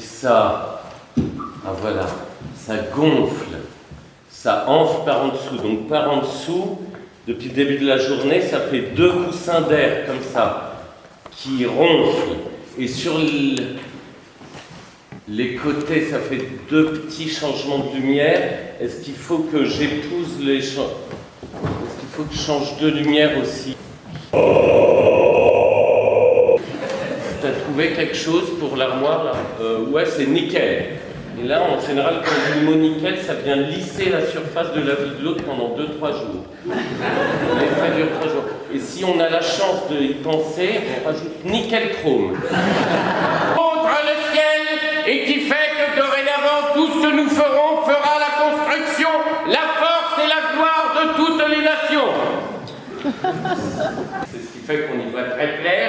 ça, voilà, ça gonfle, ça enfle par en dessous. Donc par en dessous, depuis le début de la journée, ça fait 2 coussins d'air comme ça, qui ronflent. Et sur les côtés, ça fait 2 petits changements de lumière. Est-ce qu'il faut que j'épouse les changements? Est-ce qu'il faut que je change de lumière aussi? T'as trouvé quelque chose pour l'armoire là? Ouais, c'est nickel. Et là, en général, quand on dit le mot nickel, ça vient lisser la surface de la vie de l'autre pendant 2-3 jours. L'effet dure 3 jours. Et si on a la chance d'y penser, on rajoute nickel chrome. Contre le ciel, et qui fait que dorénavant, tout ce que nous ferons fera la construction, la force et la gloire de toutes les nations. C'est ce qui fait qu'on y voit très clair,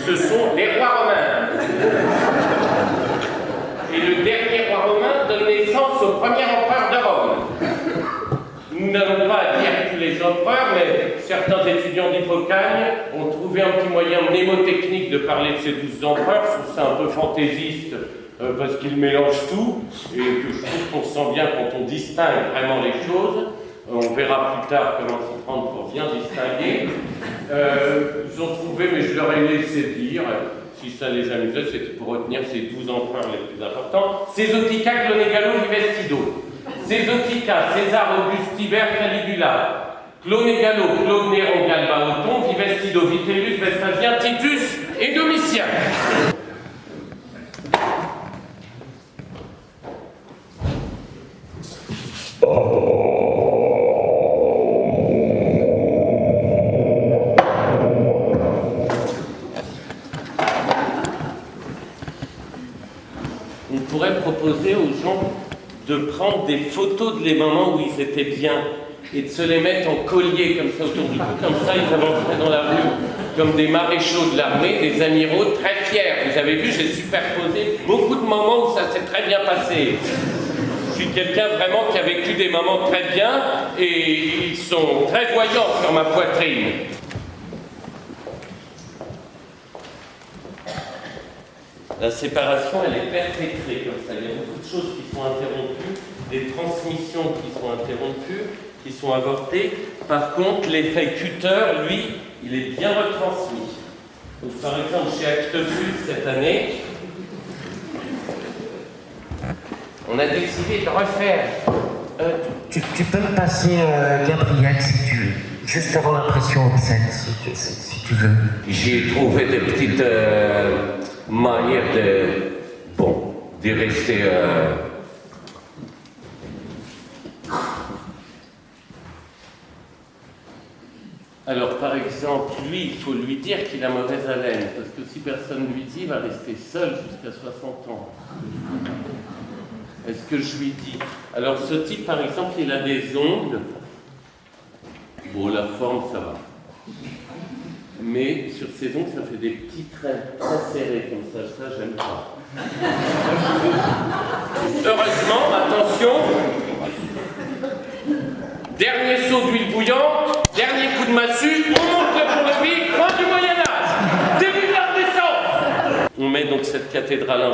ce sont les rois romains. Et le dernier roi romain donne naissance au premier empereur de Rome. Nous n'allons pas dire tous les empereurs, mais certains étudiants d'Hippocagne ont trouvé un petit moyen mnémotechnique de parler de ces 12 empereurs. Je trouve ça un peu fantaisiste parce qu'ils mélangent tout et que je trouve qu'on sent bien quand on distingue vraiment les choses. On verra plus tard comment s'y prendre pour bien distinguer. Ils ont trouvé, mais je leur ai laissé dire, si ça les amusait, c'était pour retenir ces 12 empereurs les plus importants. Césotica, Clonegalo, Vivestido. Césotica, César, Auguste, Tibère, Caligula. Clonegalo, Claude, Néron, Galba, Othon, Vivestido, Vitellius, Vespasien, Titus et Domitien. On pourrait proposer aux gens de prendre des photos de les moments où ils étaient bien et de se les mettre en collier comme ça autour du cou, comme ça ils avanceraient dans la rue comme des maréchaux de l'armée, des amiraux très fiers. Vous avez vu, j'ai superposé beaucoup de moments où ça s'est très bien passé. Je suis quelqu'un vraiment qui a vécu des moments très bien et ils sont très voyants sur ma poitrine. La séparation, elle est perpétrée comme ça. Il y a beaucoup de choses qui sont interrompues, des transmissions qui sont interrompues, qui sont avortées. Par contre, l'effet cutter, lui, il est bien retransmis. Donc, par exemple, chez Actes Sud, cette année, on a décidé de refaire. Tu peux me passer Gabriel, si tu veux, juste avant l'impression obscène, si tu veux. J'ai trouvé des petites manières de rester. Alors, par exemple, lui, il faut lui dire qu'il a mauvaise haleine, parce que si personne lui dit, il va rester seul jusqu'à 60 ans. Est-ce que je lui dis? Alors, ce type, par exemple, il a des ongles. Bon, la forme, ça va. Mais sur ses ongles, ça fait des petits traits très serrés comme ça. Ça, j'aime pas. Heureusement, attention. Dernier saut d'huile bouillante, dernier coup de massue, on monte le pont-levis, fin du Moyen-Âge, début de la Renaissance. On met donc cette cathédrale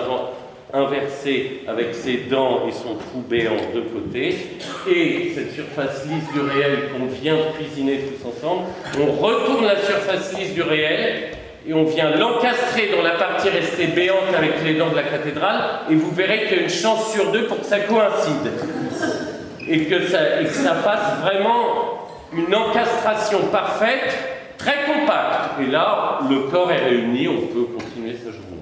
inversée avec ses dents et son trou béant de côté, et cette surface lisse du réel qu'on vient de cuisiner tous ensemble. On retourne la surface lisse du réel et on vient l'encastrer dans la partie restée béante avec les dents de la cathédrale, et vous verrez qu'il y a une chance sur 2 pour que ça coïncide. Et que ça fasse vraiment une encastration parfaite, très compacte. Et là, le corps est réuni, on peut continuer sa journée.